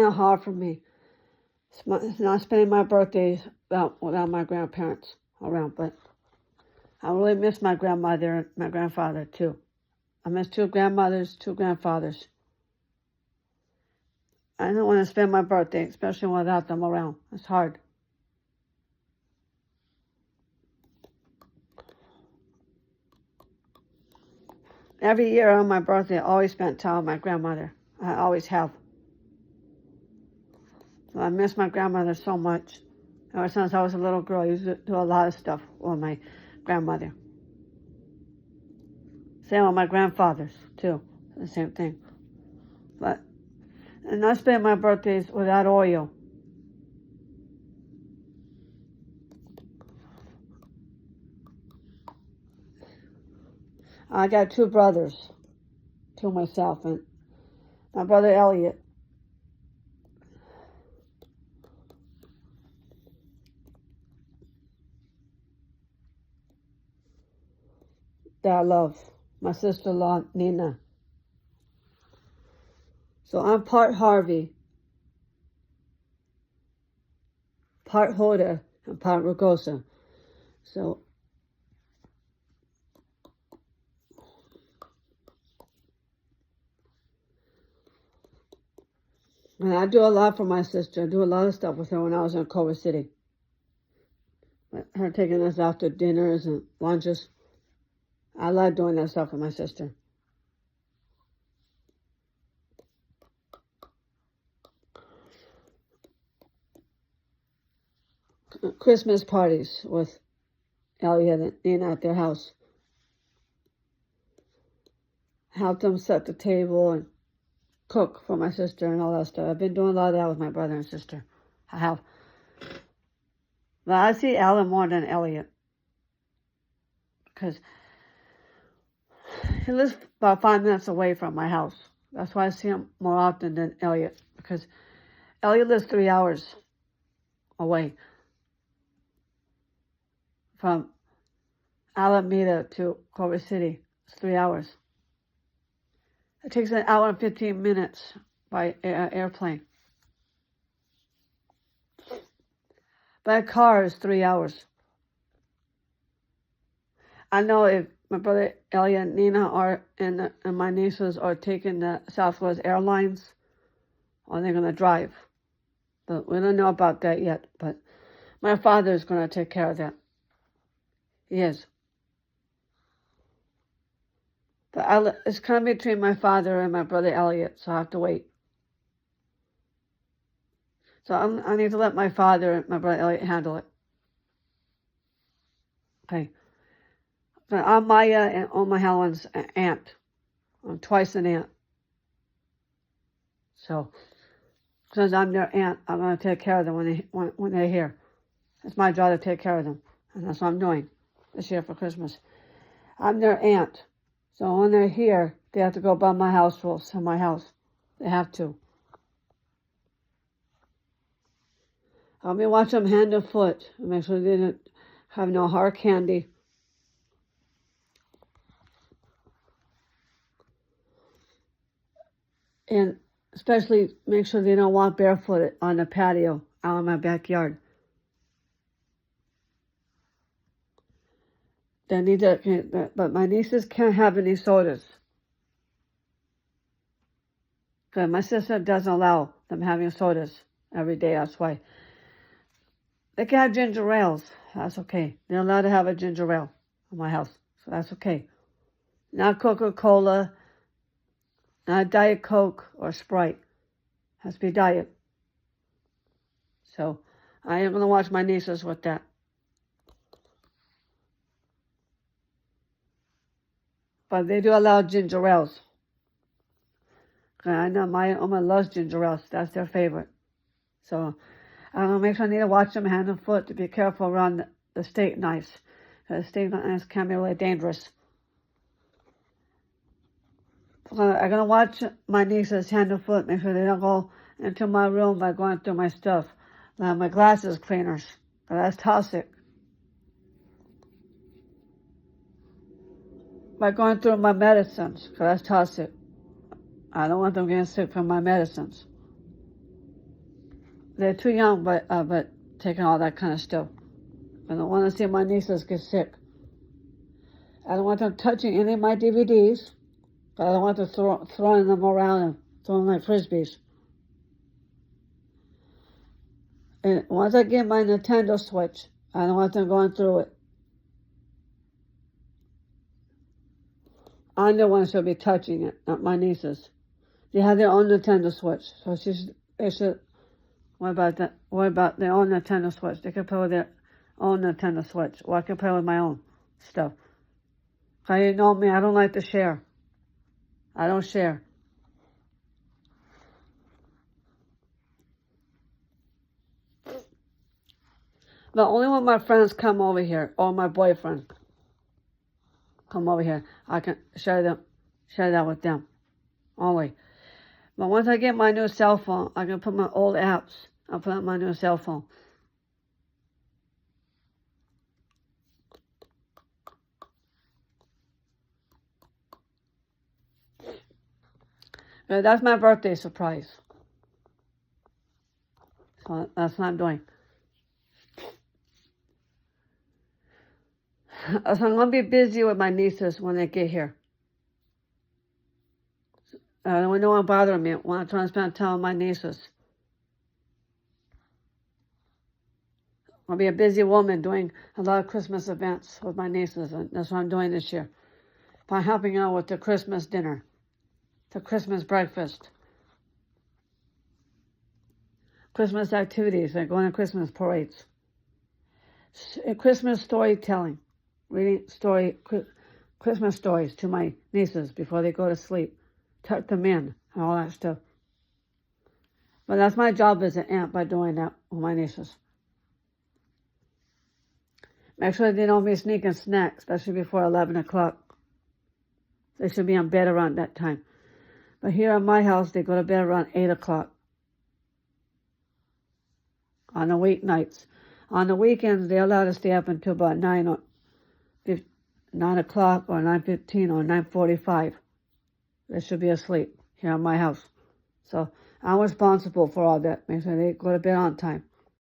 of hard for me. It's not spending my birthdays without my grandparents around, but I really miss my grandmother and my grandfather too. I miss 2 grandmothers, 2 grandfathers. I don't want to spend my birthday, especially without them around. It's hard. Every year on my birthday, I always spent time with my grandmother. I always have. So I miss my grandmother so much. Ever since I was a little girl, I used to do a lot of stuff with my grandmother. Same with my grandfathers, too. The same thing. And I spend my birthdays without oil. I got 2 brothers, 2 myself, and my brother Elliot. That I love. My sister-in-law, Nina. So I'm part Harvey, part Hoda, and part Rugosa. So and I do a lot for my sister. I do a lot of stuff with her when I was in Culver City. Her taking us out to dinners and lunches. I love doing that stuff with my sister. Christmas parties with Elliot and Nina at their house. Help them set the table and cook for my sister and all that stuff. I've been doing a lot of that with my brother and sister. I have. But I see Alan more than Elliot. Because he lives about 5 minutes away from my house. That's why I see him more often than Elliot. Because Elliot lives 3 hours away from Alameda to Culver City. It's 3 hours. It takes 1 hour and 15 minutes by airplane. By car is 3 hours. I know if my brother Elliot and Nina and my nieces are taking the Southwest Airlines, or they're going to drive. But we don't know about that yet. But my father is going to take care of that. He is. But it's kind of between my father and my brother Elliot, so I have to wait. So I need to let my father and my brother Elliot handle it. Okay. So I'm Maya and Oma Helen's aunt. I'm twice an aunt. So, since I'm their aunt, I'm going to take care of them when they're here. It's my job to take care of them. And that's what I'm doing this year for Christmas. I'm their aunt. So when they're here, they have to go by my house rules in my house. They have to. I'll be watching them hand and foot and make sure they didn't have no hard candy. And especially make sure they don't walk barefooted on the patio out in my backyard. They need to, but my nieces can't have any sodas. Because my sister doesn't allow them having sodas every day. That's why. They can have ginger ales. That's okay. They're allowed to have a ginger ale in my house. So that's okay. Not Coca-Cola, not Diet Coke or Sprite. Has to be diet. So I am going to watch my nieces with that. But they do allow ginger ales. I know my Oma loves ginger ales. That's their favorite. So I'm going to make sure I need to watch them hand and foot to be careful around the steak knives. Because steak knives can be really dangerous. So I'm going to watch my nieces hand and foot, make sure they don't go into my room by going through my stuff. My glasses cleaners. That's toxic. By going through my medicines, because that's toxic. I don't want them getting sick from my medicines. they're too young, but taking all that kind of stuff. I don't want to see my nieces get sick. I don't want them touching any of my DVDs. I don't want them throwing them around and throwing like frisbees. And once I get my Nintendo Switch, I don't want them going through it. I'm the one who should be touching it, not my nieces. They have their own Nintendo Switch, so they should worry about that. Worry about their own Nintendo Switch. They can play with their own Nintendo Switch, or I can play with my own stuff. Cause you know me, I don't like to share. I don't share. But only when my friends come over here, or my boyfriend come over here, I can share that with them. Only. But once I get my new cell phone, I can put my old apps. I'll put on my new cell phone. Yeah, that's my birthday surprise. So that's what I'm doing. So I'm going to be busy with my nieces when they get here. I don't want no one bothering me. I want to try and spend time with my nieces. I'll be a busy woman doing a lot of Christmas events with my nieces, and that's what I'm doing this year. By helping out with the Christmas dinner, the Christmas breakfast, Christmas activities, like going to Christmas parades, Christmas storytelling, reading Christmas stories to my nieces before they go to sleep, tuck them in, and all that stuff. But that's my job as an aunt by doing that with my nieces. Make sure they don't be sneaking snacks, especially before 11 o'clock. They should be in bed around that time. But here at my house, they go to bed around 8 o'clock. On the weeknights. On the weekends, they're allowed to stay up until about 9 o'clock or 9:15 or 9:45. They should be asleep here at my house. So I'm responsible for all that. Make sure they go to bed on time.